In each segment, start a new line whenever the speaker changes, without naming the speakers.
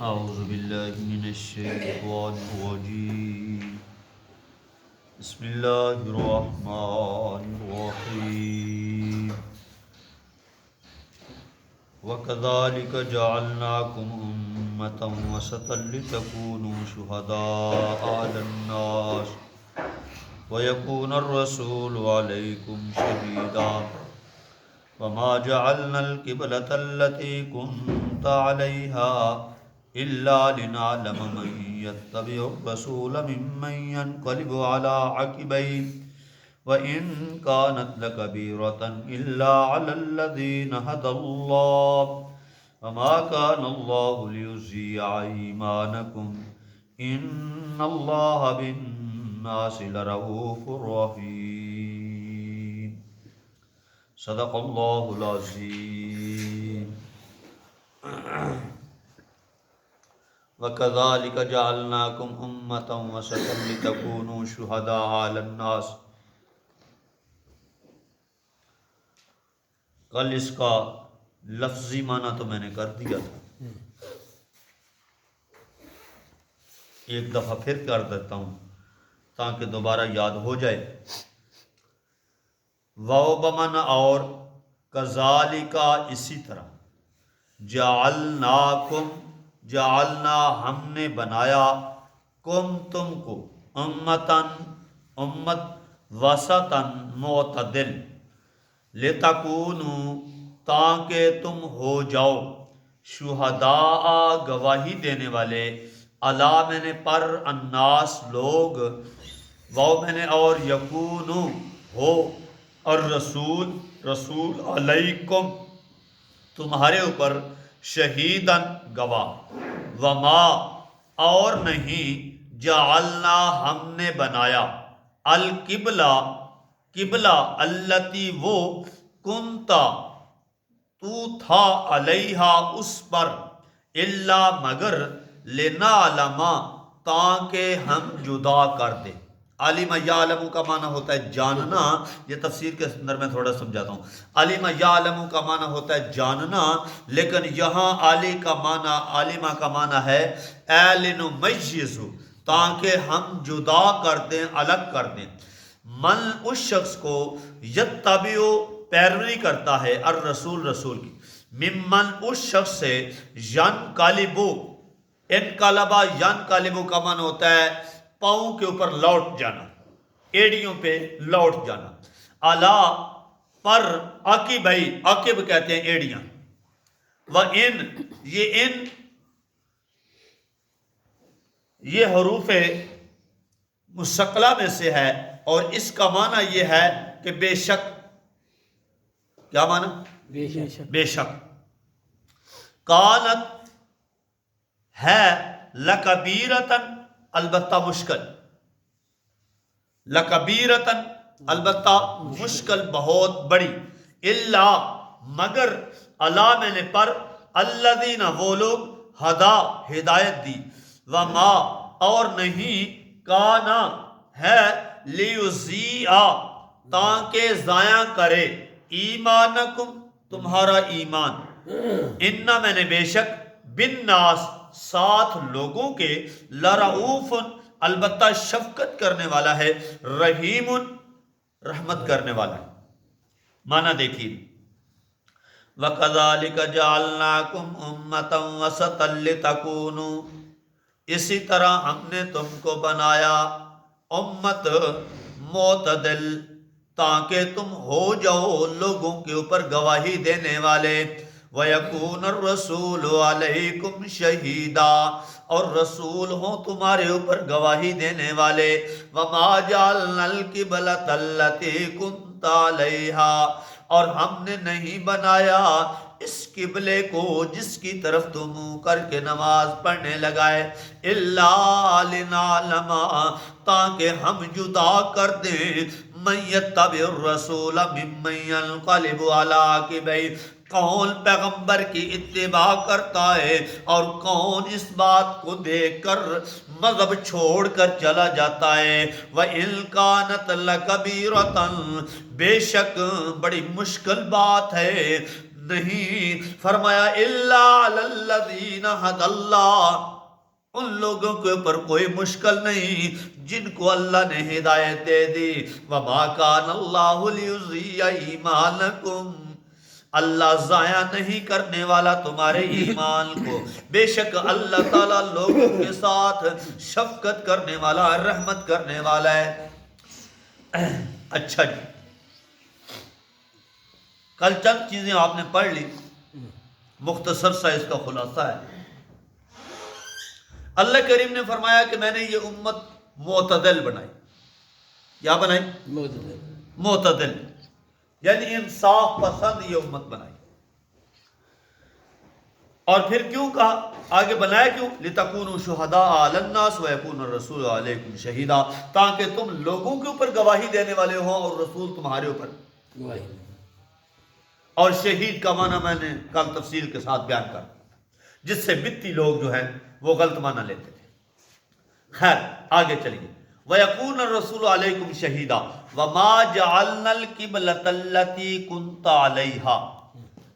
اعوذ باللہ من الشیطان الرجیم بسم اللہ الرحمن الرحیم وَكَذَلِكَ جَعَلْنَاكُمْ أُمَّةً وَسَطًا لِتَكُونُوا شُهَدَاءَ عَلَى النَّاسِ وَيَكُونَ الرَّسُولُ عَلَيْكُمْ شَهِيدًا وَمَا جَعَلْنَا الْقِبْلَةَ الَّتِي كُنْتَ عَلَيْهَا إِلَّا لِنَعْلَمَ مَن يَتَّبِعُ الرَّسُولَ مِمَّن يَنقَلِبُ عَلَى عَقِبَيْهِ وَإِن كَانَتْ لَكَبِيرَةً إِلَّا عَلَى الَّذِينَ هَدَى اللَّهُ وَمَا كَانَ اللَّهُ لِيُضِيعَ إِيمَانَكُمْ إِنَّ اللَّهَ بِالنَّاسِ لَرَءُوفٌ رَحِيمٌ صدق اللہ العظیم وَكَذَلِكَ جَعَلْنَاكُمْ أُمَّةً وَسَطًا لِتَكُونُوا شُهَدَاءَ عَلَى النَّاسِ۔ کل اس کا لفظی معنی تو میں نے کر دیا تھا، ایک دفعہ پھر کر دیتا ہوں تاکہ دوبارہ یاد ہو جائے۔ واو بمن اور کذالکا اسی طرح، جعلناکم جعلنا ہم نے بنایا، کم تم کو، امتن امت، وسطن معتدل، لتکونوا تاکہ تم ہو جاؤ، شہداء گواہی دینے والے، علی میں نے پر، الناس لوگ، واو میں نے اور یکونو ہو، اور رسول رسول علیکم تمہارے اوپر، شہیدن گواہ، وما اور نہیں، جعلنا ہم نے بنایا، القبلہ قبلہ، التی وہ، کنتا تو تھا، علیہا اس پر، الا مگر، لنعلم تاکہ ہم جدا کر دیں۔ علم یعلم کا معنی ہوتا ہے جاننا، یہ تفسیر کے اندر میں تھوڑا سمجھاتا ہوں۔ علم یعلم کا معنی ہوتا ہے جاننا، لیکن یہاں عالمہ کا معنی ہے لنمیز، تاکہ ہم جدا کر دیں، الگ کر دیں، من اس شخص کو، یتبع پیروی کرتا ہے، الرسول رسول کی، ممن اس شخص سے، ینقلبو انقلبا ینقلبو کا معنی ہوتا ہے پاؤں کے اوپر لوٹ جانا، ایڑیوں پہ لوٹ جانا، الا پر، عقبئی عقب کہتے ہیں ایڑیاں، وَإِن یہ حروف مستقلہ میں سے ہے، اور اس کا معنی یہ ہے کہ بے شک، کیا معنی؟ بے شک، کانت ہے، لکبیرتن البتہ مشکل، لکبیرتن البتہ مشکل، بہت بڑی، الا مگر، علی میں نے پر، الذین وہ لوگ، ہدا ہدایت دی، وما اور نہیں، کانا ہے، لیضیع تاکہ ضائع کرے، ایمانکم تمہارا ایمان، انہ میں نے بے شک، بالناس ساتھ لوگوں کے، لرعوف البتہ شفقت کرنے والا ہے، رحیم رحمت کرنے والا ہے۔ معنی دیکھیے، وَكَذَلِكَ جَعَلْنَاكُمْ أُمَّةً وَسَطًا لِتَكُونُوا اسی طرح ہم نے تم کو بنایا امت معتدل، تاکہ تم ہو جاؤ لوگوں کے اوپر گواہی دینے والے، وَيَكُونَ الرَّسُولُ عَلَيْكُمْ شَهِيدًا اور رسول ہوں تمہارے اوپر گواہی دینے والے، وَمَا جَعَلْنَا الْقِبْلَةَ الَّتِي كُنْتَ عَلَيْهَا اور ہم نے نہیں بنایا اس قبلے کو جس کی طرف تم منہ کر کے نماز پڑھنے لگائے، الا لنعلم تاکہ ہم جدا کر دیں، من یتبع الرسول ممن ینقلب علی عقبیہ کون پیغمبر کی اتباع کرتا ہے اور کون اس بات کو دیکھ کر مذہب چھوڑ کر چلا جاتا ہے، وَإِن كَانَتْ لَكَبِيرَةً بے شک بڑی مشکل بات ہے، نہیں فرمایا الا علی الذین ھدی اللہ، ان لوگوں کے اوپر کوئی مشکل نہیں جن کو اللہ نے ہدایت دے دی. وما کان اللہ لیضیع ایمانکم، اللہ ضائع نہیں کرنے والا تمہارے ایمان کو، بے شک اللہ تعالیٰ لوگوں کے ساتھ شفقت کرنے والا، رحمت کرنے والا ہے. اچھا جی، کل چند چیزیں آپ نے پڑھ لی، مختصر سا اس کا خلاصہ ہے. اللہ کریم نے فرمایا کہ میں نے یہ امت معتدل بنائی. کیا بنائی؟ معتدل، یعنی انصاف پسند یہ امت بنائی. اور پھر کیوں کہا؟ آگے بنایا کیوں؟ لِتَكُونُوا شُهَدَاءَ عَلَى النَّاسِ وَيَكُونَ الرَّسُولُ عَلَيْكُمْ شَهِيدًا، تاکہ تم لوگوں کے اوپر گواہی دینے والے ہوں اور رسول تمہارے اوپر گواہی. اور شہید کا معنی میں نے کل تفصیل کے ساتھ بیان کر، جس سے بتی لوگ جو ہیں وہ غلط معنی لیتے تھے. خیر آگے چلیے. وَيَكُونَ الرَّسُولُ عَلَيْكُمْ شَهِيدًا وَمَا جَعَلْنَا الْقِبْلَةَ الَّتِي كُنْتَ عَلَيْهَا.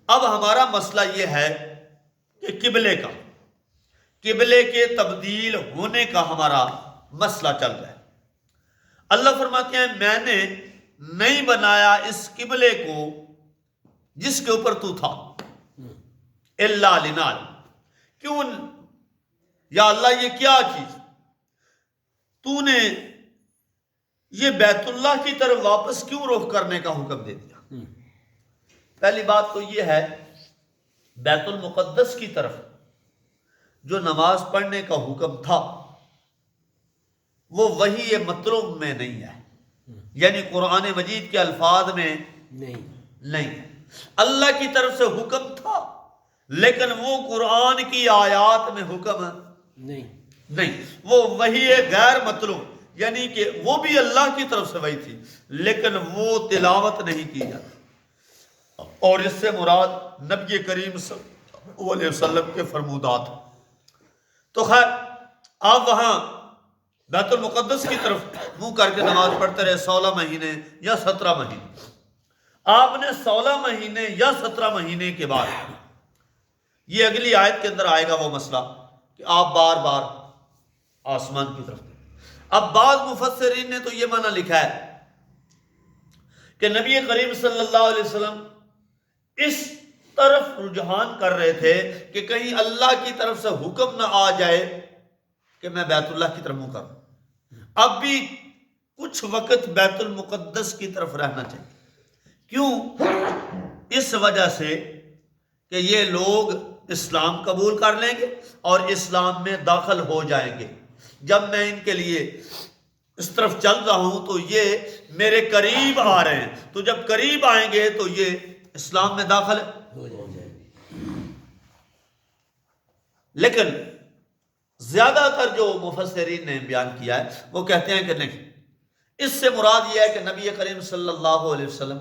اب ہمارا مسئلہ یہ ہے کہ قبلے کے تبدیل ہونے کا ہمارا مسئلہ چل رہا ہے. اللہ فرماتے ہیں میں نے نہیں بنایا اس قبلے کو جس کے اوپر تو تھا، الا لنال. کیوں یا اللہ یہ کیا چیز تو نے یہ بیت اللہ کی طرف واپس کیوں رخ کرنے کا حکم دے دیا؟ پہلی بات تو یہ ہے بیت المقدس کی طرف جو نماز پڑھنے کا حکم تھا وہ وحی مطلوب میں نہیں ہے، یعنی قرآن مجید کے الفاظ میں نہیں. اللہ کی طرف سے حکم تھا لیکن وہ قرآن کی آیات میں حکم نہیں، وہ وحی غیر مطلوب، یعنی کہ وہ بھی اللہ کی طرف سے وحی تھی لیکن وہ تلاوت نہیں کی جاتی. اور اس سے مراد نبی کریم صلی اللہ علیہ وسلم کے فرمودات. تو خیر آپ وہاں بیت المقدس کی طرف منہ کر کے نماز پڑھتے رہے 16 مہینے یا 17 مہینے. آپ نے 16 مہینے یا 17 مہینے کے بعد، یہ اگلی آیت کے اندر آئے گا وہ مسئلہ کہ آپ بار بار آسمان کی طرف. اب بعض مفسرین نے تو یہ معنی لکھا ہے کہ نبی کریم صلی اللہ علیہ وسلم اس طرف رجحان کر رہے تھے کہ کہیں اللہ کی طرف سے حکم نہ آ جائے کہ میں بیت اللہ کی طرف منہ کروں. اب بھی کچھ وقت بیت المقدس کی طرف رہنا چاہیے. کیوں؟ اس وجہ سے کہ یہ لوگ اسلام قبول کر لیں گے اور اسلام میں داخل ہو جائیں گے. جب میں ان کے لیے اس طرف چل رہا ہوں تو یہ میرے قریب آ رہے ہیں، تو جب قریب آئیں گے تو یہ اسلام میں داخل ہو جائیں گے. لیکن زیادہ تر جو مفسرین نے بیان کیا ہے وہ کہتے ہیں کہ نہیں، اس سے مراد یہ ہے کہ نبی کریم صلی اللہ علیہ وسلم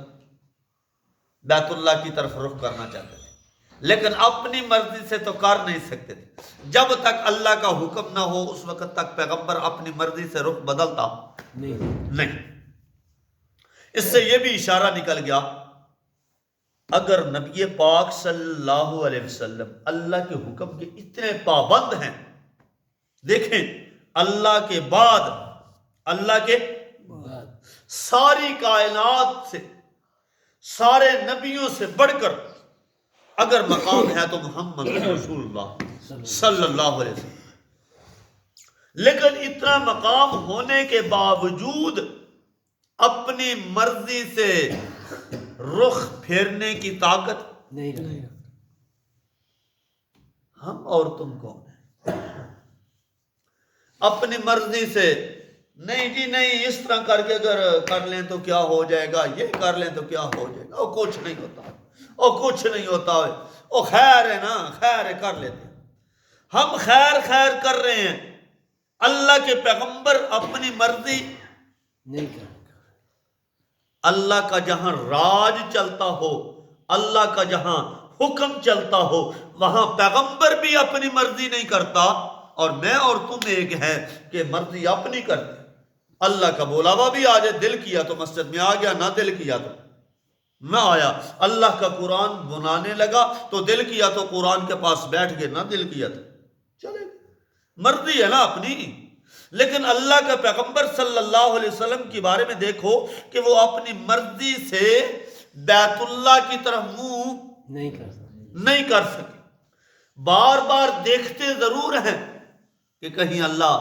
بیت اللہ کی طرف رخ کرنا چاہتے تھے لیکن اپنی مرضی سے تو کر نہیں سکتے تھے. جب تک اللہ کا حکم نہ ہو اس وقت تک پیغمبر اپنی مرضی سے رخ بدلتا نہیں. اس سے یہ بھی اشارہ نکل گیا اگر نبی پاک صلی اللہ علیہ وسلم اللہ کے حکم کے اتنے پابند ہیں، دیکھیں اللہ کے بعد ساری کائنات سے، سارے نبیوں سے بڑھ کر اگر مقام ہے تو محمد رسول اللہ صلی اللہ علیہ وسلم. لیکن اتنا مقام ہونے کے باوجود اپنی مرضی سے رخ پھیرنے کی طاقت نہیں. ہم اور تم کون ہیں؟ اپنی مرضی سے نہیں جی نہیں، اس طرح کر کے اگر کر لیں تو کیا ہو جائے گا، یہ کر لیں تو کیا ہو جائے گا، کچھ نہیں ہوتا، کچھ نہیں ہوتا، خیر ہے نا، خیر ہے کر لیتے. ہم خیر کر رہے ہیں. اللہ کے پیغمبر اپنی مرضی نہیں کر. اللہ کا جہاں راج چلتا ہو، اللہ کا جہاں حکم چلتا ہو، وہاں پیغمبر بھی اپنی مرضی نہیں کرتا اور میں اور تم ایک ہیں کہ مرضی اپنی کرتے. اللہ کا بولاوا بھی آ جائے، دل کیا تو مسجد میں آ گیا، نہ دل کیا تو نہ آیا۔ اللہ کا قرآن بنانے لگا تو دل کیا تو قرآن کے پاس بیٹھ گئے، نہ دل کیا تو چلے گئے، مرضی ہے نا اپنی۔ لیکن اللہ کا پیغمبر صلی اللہ علیہ وسلم کے بارے میں دیکھو کہ وہ اپنی مرضی سے بیت اللہ کی طرف منہ نہیں کر سکے، بار بار دیکھتے ضرور ہیں کہ کہیں اللہ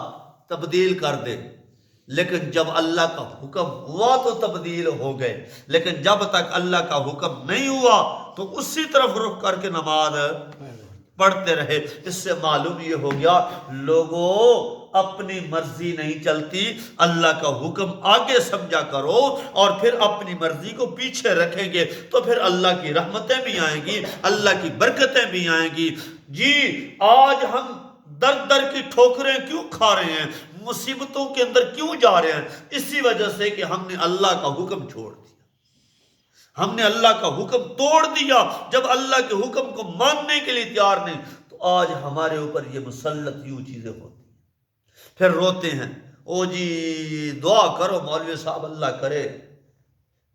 تبدیل کر دے، لیکن جب اللہ کا حکم ہوا تو تبدیل ہو گئے، لیکن جب تک اللہ کا حکم نہیں ہوا تو اسی طرف رخ کر کے نماز پڑھتے رہے۔ اس سے معلوم یہ ہو گیا لوگوں اپنی مرضی نہیں چلتی، اللہ کا حکم آگے سمجھا کرو اور پھر اپنی مرضی کو پیچھے رکھیں گے تو پھر اللہ کی رحمتیں بھی آئیں گی، اللہ کی برکتیں بھی آئیں گی۔ جی آج ہم در در کی ٹھوکریں کیوں کھا رہے ہیں، مصیبتوں کے اندر کیوں جا رہے ہیں؟ اسی وجہ سے کہ ہم نے اللہ کا حکم چھوڑ دیا، ہم نے اللہ کا حکم توڑ دیا۔ جب اللہ کے حکم کو ماننے کے لیے تیار نہیں تو آج ہمارے اوپر یہ مسلط یوں چیزیں ہوتی ہیں، پھر روتے ہیں او جی دعا کرو مولوی صاحب اللہ کرے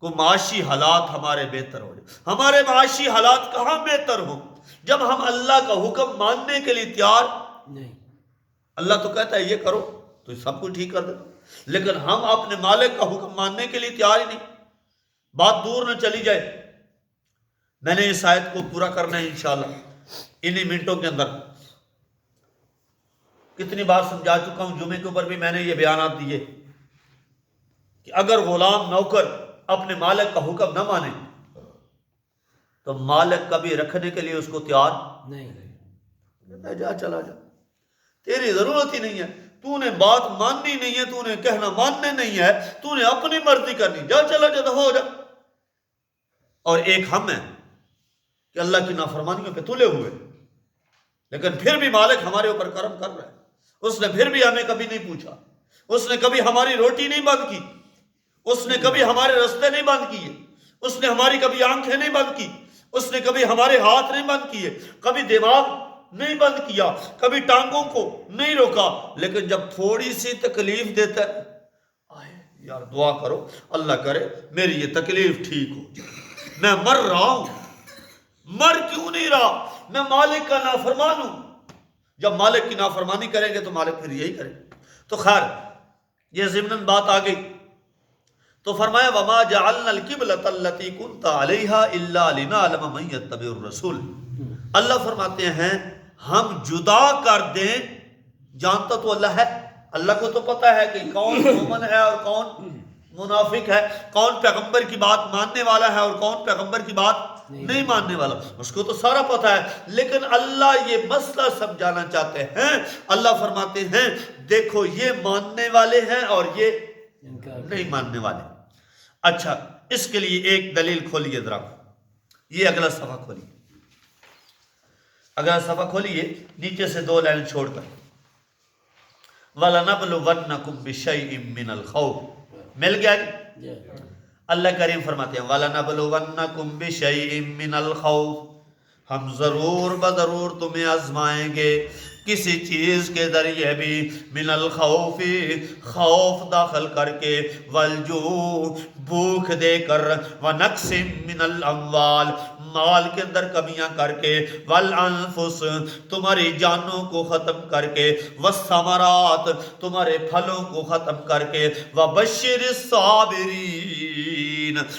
کو معاشی حالات ہمارے بہتر ہو جائے۔ ہمارے معاشی حالات کہاں بہتر ہوں جب ہم اللہ کا حکم ماننے کے لیے تیار نہیں۔ اللہ تو کہتا ہے یہ کرو تو سب کچھ ٹھیک کر دیتا، لیکن ہم اپنے مالک کا حکم ماننے کے لیے تیار ہی نہیں۔ بات دور نہ چلی جائے، میں نے اس آیت کو پورا کرنا ہے انشاءاللہ انہی منٹوں کے اندر۔ کتنی بار سمجھا چکا ہوں، جمعے کے اوپر بھی میں نے یہ بیانات دیے کہ اگر غلام نوکر اپنے مالک کا حکم نہ مانے تو مالک کبھی رکھنے کے لیے اس کو تیار نہیں، جا چلا جا، تیری ضرورت ہی نہیں ہے، تو نے بات ماننی نہیں ہے، تو نے کہنا ماننے نہیں ہے، تو نے اپنی مرضی کرنی، جا چلا جا ہو جا۔ اور ایک ہم ہیں کہ اللہ کی نافرمانیوں پہ تلے ہوئے، لیکن پھر بھی مالک ہمارے اوپر کرم کر رہا ہے، اس نے پھر بھی ہمیں کبھی نہیں پوچھا، اس نے کبھی ہماری روٹی نہیں بند کی، اس نے کبھی ہمارے رستے نہیں بند کیے، اس نے ہماری کبھی آنکھیں نہیں بند کی، اس نے کبھی ہمارے ہاتھ نہیں بند کیے، کبھی دماغ نہیں بند کیا، کبھی ٹانگوں کو نہیں روکا۔ لیکن جب تھوڑی سی تکلیف دیتا ہے، آئے یار دعا کرو اللہ کرے میری یہ تکلیف ٹھیک ہو جائے، میں مر رہا ہوں، مر کیوں نہیں رہا، میں مالک کا نافرمان ہوں۔ جب مالک کی نافرمانی کریں گے تو مالک پھر یہی کرے۔ تو خیر یہ ضمناً بات آ گئی تو فرمایا وما جعلنا القبلۃ التي كنت عليها الا لنعلم من يتبع الرسول۔ اللہ فرماتے ہیں ہم جدا کر دیں، جانتا تو اللہ ہے، اللہ کو تو پتہ ہے کہ کون مومن ہے اور کون منافق ہے، کون پیغمبر کی بات ماننے والا ہے اور کون پیغمبر کی بات نہیں ماننے والا، اس کو تو سارا پتہ ہے۔ لیکن اللہ یہ مسئلہ سمجھانا چاہتے ہیں، اللہ فرماتے ہیں دیکھو یہ ماننے والے ہیں اور یہ نہیں ماننے والے۔ اچھا اس کے لیے ایک دلیل کھولیے ذرا، یہ اگلا صفحہ کھولیے، اگلا صفحہ کھولیے نیچے سے 2 لائن چھوڑ کر، وَلَنَبْلُوَنَّكُمْ بِشَيْءٍ مِّنَ الْخَوْفِ، مل گیا جی؟ اللہ کریم فرماتے ہیں وَلَنَبْلُوَنَّكُمْ بِشَيْءٍ مِّنَ الْخَوْفِ، ہم ضرور بضرور تمہیں آزمائیں گے کسی چیز کے ذریعے بھی، من الخوف خوف داخل کر کے، والجوع بھوک دے کر، ونقص من الاموال مال کے اندر کمیاں کر کے، والانفس تمہاری جانوں کو ختم کر کے، والثمرات تمہارے پھلوں کو ختم کر کے، وبشر الصابرین،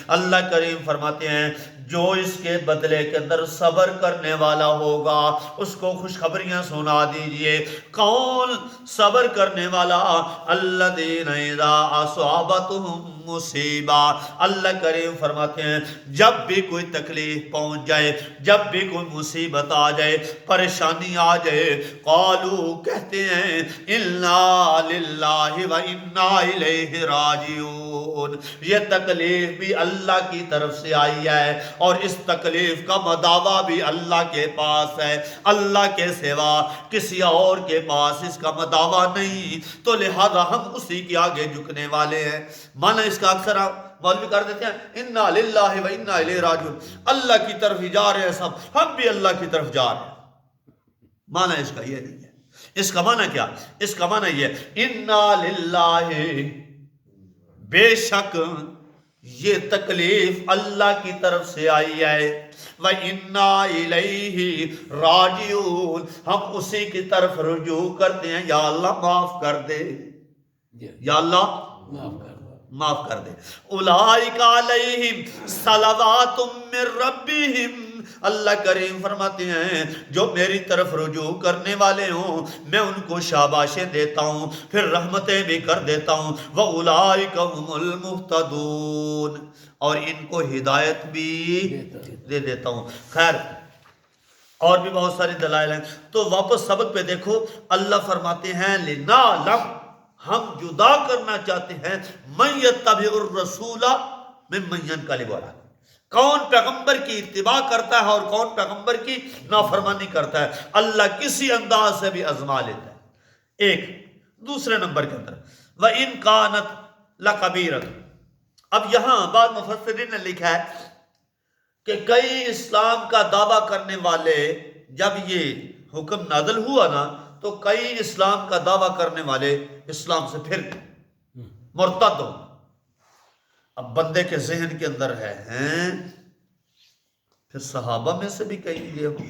اللہ کریم فرماتے ہیں جو اس کے بدلے کے اندر صبر کرنے والا ہوگا اس کو خوشخبریاں سنا دیجئے۔ کون صبر کرنے والا؟ الذین اذا اصابتهم مصیبہ، اللہ کریم فرماتے ہیں جب بھی کوئی تکلیف پہنچ جائے، جب بھی کوئی مصیبت آ جائے، پریشانی آ جائے، قالو کہتے ہیں انا للہ و انا الیہ راجعون، یہ تکلیف بھی اللہ کی طرف سے آئی ہے اور اس تکلیف کا مداوع بھی اللہ کے پاس ہے، اللہ کے سوا کسی اور کے پاس اس کا مداوع نہیں، تو لہذا ہم اسی کے آگے جھکنے والے ہیں۔ مانا اس کا اکثر مولوی کر دیتے ہیں انا للہ و انا الیہ راجعون، اللہ کی طرف ہی جا رہے ہیں سب، ہم بھی اللہ کی طرف جا رہے ہیں۔ مانا اس کا یہ نہیں ہے، اس کا معنی کیا؟ اس کا معنی یہ انا للہ، بے شک یہ تکلیف اللہ کی طرف سے آئی ہے، وَإِنَّا إِلَيْهِ رَاجِعُونَ، ہم اسی کی طرف رجوع کرتے ہیں، یا اللہ معاف کر دے، یا اللہ معاف کر دے۔ اولئک علیہم صلوات من ربہم، اللہ کریم فرماتے ہیں جو میری طرف رجوع کرنے والے ہوں میں ان کو شاباشیں دیتا ہوں، پھر رحمتیں بھی کر دیتا ہوں، وَأُولَئِكَ هُمُ الْمُهْتَدُونَ، اور ان کو ہدایت بھی دے دیتا ہوں۔ خیر اور بھی بہت ساری دلائل ہیں، تو واپس سبق پہ دیکھو، اللہ فرماتے ہیں لِنَعْلَمَ، ہم جدا کرنا چاہتے ہیں، مَن يَتَّبِعُ الرَّسُولَ مِمَّن يَنقَلِبُ عَلَىٰ عَقِبَیہِ، کون پیغمبر کی اتباع کرتا ہے اور کون پیغمبر کی نافرمانی کرتا ہے۔ اللہ کسی انداز سے بھی آزما لیتا ہے۔ ایک دوسرے نمبر کے اندر وَإِن كَانَتْ لَكَبِيرَةٌ، اب یہاں بعض مفسرین نے لکھا ہے کہ کئی اسلام کا دعویٰ کرنے والے، جب یہ حکم نازل ہوا نا تو کئی اسلام کا دعویٰ کرنے والے اسلام سے پھر مرتد ہو۔ اب بندے کے ذہن کے اندر ہے ہیں پھر صحابہ میں سے بھی کئی یہ ہوں،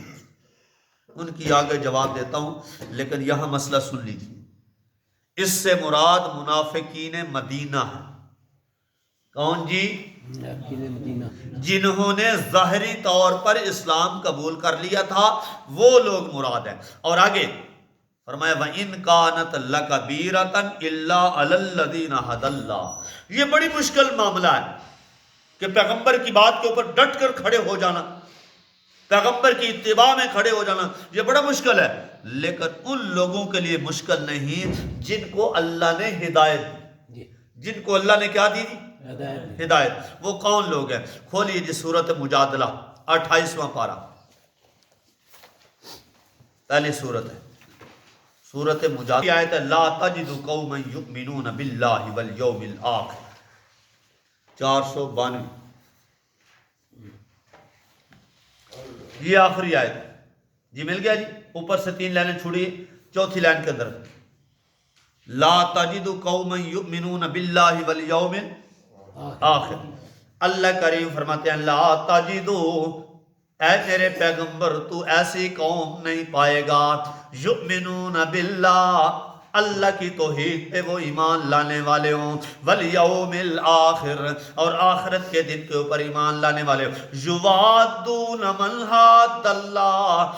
ان کی آگے جواب دیتا ہوں، لیکن یہاں مسئلہ سن لیجیے۔ اس سے مراد منافقین مدینہ ہے۔ کون جی؟ جنہوں نے ظاہری طور پر اسلام قبول کر لیا تھا وہ لوگ مراد ہیں۔ اور آگے فرمایا وَإِن كَانَتْ لَكَبِيرَةً إِلَّا عَلَى الَّذِينَ هَدَى اللَّهُ، یہ بڑی مشکل معاملہ ہے کہ پیغمبر کی بات کے اوپر ڈٹ کر کھڑے ہو جانا، پیغمبر کی اتباع میں کھڑے ہو جانا، یہ بڑا مشکل ہے، لیکن ان لوگوں کے لیے مشکل نہیں جن کو اللہ نے ہدایت دی، جن کو اللہ نے کیا دی؟ ہدایت۔ وہ کون لوگ ہیں؟ کھولیے جی سورۃ مجادلہ 28واں پارہ، پہلی سورت ہے سورۃ مجادلہ، آیت ہے لا تجد قوما یؤمنون باللہ والیوم الآخر، 492، یہ آخری آیت جی مل گیا جی۔ اوپر سے 3 لائنیں چھوڑیے، چوتھی لائن کے اندر لا تجد قوما یؤمنون باللہ والیوم الآخر، اللہ کریم فرماتے ہیں لا تجدو، اے میرے پیغمبر تو ایسی قوم نہیں پائے گا، یؤمنون باللہ، اللہ کی توحید پہ وہ ایمان لانے والے ہوں، والیوم الآخر، اور آخرت کے دن کے اوپر ایمان لانے والے ہوں، یوادون من حاد اللہ،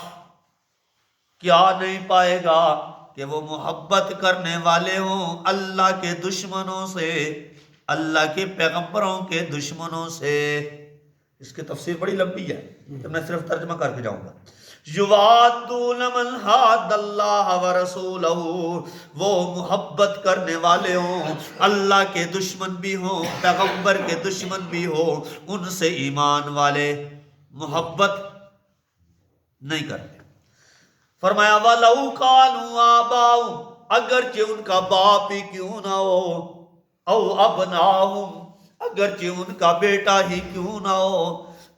کیا نہیں پائے گا کہ وہ محبت کرنے والے ہوں اللہ کے دشمنوں سے، اللہ کے پیغمبروں کے دشمنوں سے۔ اس کی تفسیر بڑی لمبی ہے تو میں صرف ترجمہ کر کے جاؤں گا۔ یوادون من حاد اللہ ورسولہ، وہ محبت کرنے والے ہوں، اللہ کے دشمن بھی ہوں، پیغمبر کے دشمن بھی ہوں، ان سے ایمان والے محبت نہیں کرتے۔ فرمایا وَلَوْ كَانُوا آبَاءَهُمْ، اگرچہ ان کا باپ ہی کیوں نہ ہو، او ابناہم، اگرچہ ان کا بیٹا ہی کیوں نہ ہو،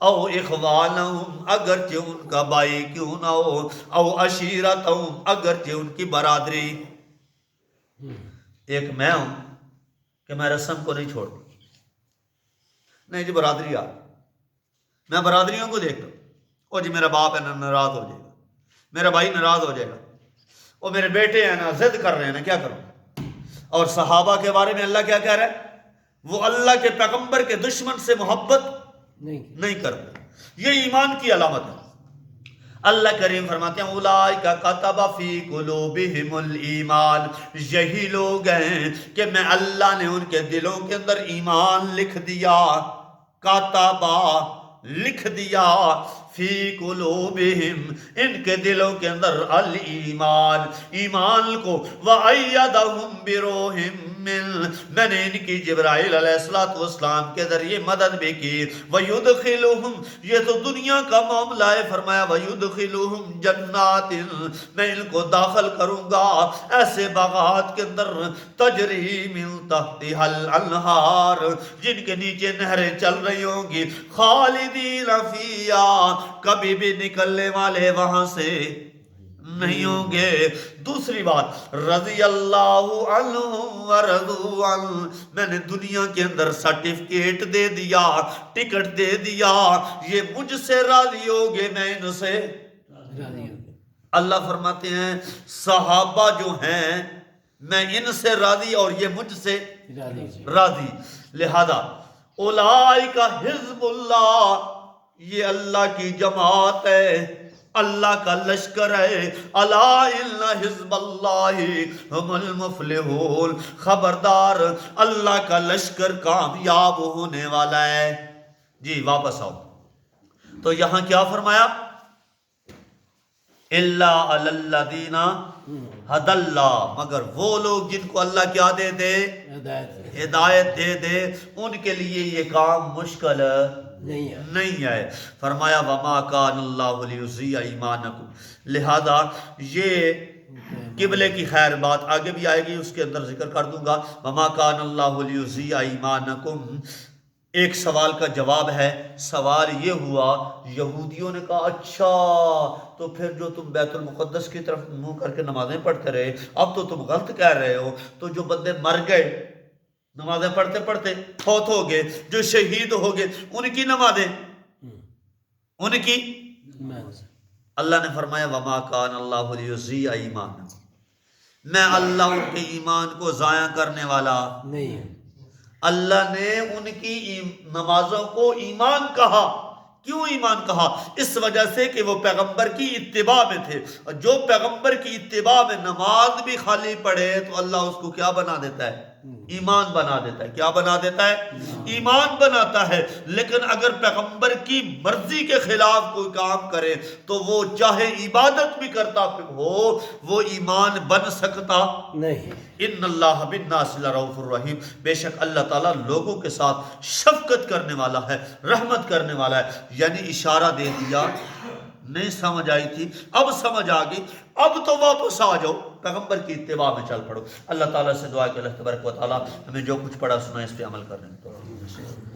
او اخوانہم، اگرچہ ان کا بھائی کیوں نہ ہو، او عشیرتہم، اگرچہ ان کی برادری۔ ایک میں ہوں کہ میں رسم کو نہیں چھوڑتا، نہیں جی برادری آ، میں برادریوں کو دیکھتا ہوں، او جی میرا باپ ہے نا ناراض ہو جائے گا، میرا بھائی ناراض ہو جائے گا، او میرے بیٹے ہیں نا ضد کر رہے ہیں نا، کیا کروں۔ اور صحابہ کے بارے میں اللہ کیا کہہ رہا ہے؟ وہ اللہ کے پیغمبر کے دشمن سے محبت نہیں کرتے، یہ ایمان کی علامت ہے۔ اللہ کریم فرماتے ہیں اولئک کتب فی قلوبہم الایمان، یہی لوگ ہیں کہ میں اللہ نے ان کے دلوں کے اندر ایمان لکھ دیا، کتبا لکھ دیا، فی قلوبہم ان کے دلوں کے اندر الایمان، ایمان کو، وَأَيَّدَهُمْ بِرُوحٍ مِّنْ، میں نے ان کی جبرائیل علیہ السلام کے ذریعے مدد بھی کی، وَيُدْخِلُهُمْ، یہ تو دنیا کا معاملہ ہے، فرمایا وَيُدْخِلُهُمْ جَنَّاتٍ، میں ان کو داخل کروں گا ایسے باغات کے اندر، تجری من تحتها الانہار، جن کے نیچے نہریں چل رہی ہوں گی، خالدین فیہا، کبھی بھی نکلنے والے وہاں سے نہیں ہوں گے۔ دوسری بات، رضی اللہ عنہم ورضوا عنہ، میں نے دنیا کے اندر سرٹیفکیٹ دے دیا، ٹکٹ دے دیا، یہ مجھ سے راضی ہو گے، میں ان سے
راضی ہو گئے۔
اللہ فرماتے ہیں صحابہ جو ہیں میں ان سے راضی اور یہ مجھ سے راضی، لہذا اولئک حزب اللہ، یہ اللہ کی جماعت ہے، اللہ کا لشکر ہے، الا ان حزب اللہ هم المفلحون، خبردار اللہ کا لشکر کامیاب ہونے والا ہے۔ جی واپس آؤ، تو یہاں کیا فرمایا؟ الا علی الذین ہدی اللہ، مگر وہ لوگ جن کو اللہ کیا دے دے؟ ہدایت دے دے، ان کے لیے یہ کام مشکل نہیں ہے۔ فرمایا وما کان اللہ لیضیع ایمانکم، لہذا یہ قبلے کی خیر بات آگے بھی آئے گی، اس کے اندر ذکر کر دوں گا۔ وما کان اللہ لیضیع ایمانکم، ایک سوال کا جواب ہے۔ سوال یہ ہوا، یہودیوں نے کہا اچھا تو پھر جو تم بیت المقدس کی طرف منہ کر کے نمازیں پڑھتے رہے، اب تو تم غلط کہہ رہے ہو، تو جو بندے مر گئے نمازیں پڑھتے پڑھتے فوت ہو گئے، جو شہید ہو گئے، ان کی نمازیں، ان کی، اللہ نے فرمایا وما کان اللہ لیضیع ایمانکم، میں اللہ ان کے ایمان کو ضائع کرنے والا نہیں۔ اللہ نے ان کی نمازوں کو ایمان کہا، کیوں ایمان کہا؟ اس وجہ سے کہ وہ پیغمبر کی اتباع میں تھے، اور جو پیغمبر کی اتباع میں نماز بھی خالی پڑھے تو اللہ اس کو کیا بنا دیتا ہے؟ ایمان بنا دیتا ہے۔ کیا بنا دیتا ہے؟ ایمان بناتا ہے۔ لیکن اگر پیغمبر کی مرضی کے خلاف کوئی کام کرے تو وہ چاہے عبادت بھی کرتا ہو، وہ ایمان بن سکتا نہیں۔ ان اللہ بالناس لرؤوف الرحیم، بے شک اللہ تعالیٰ لوگوں کے ساتھ شفقت کرنے والا ہے، رحمت کرنے والا ہے۔ یعنی اشارہ دے دیا، نہیں سمجھ آئی تھی اب سمجھ آ گئی، اب تو واپس آ جاؤ، پیغمبر کی اتباع میں چل پڑو۔ اللہ تعالیٰ سے دعا کہ اللہ تبارک و تعالیٰ ہمیں جو کچھ پڑھا سنا اس پہ عمل کرنے میں توفیق دے۔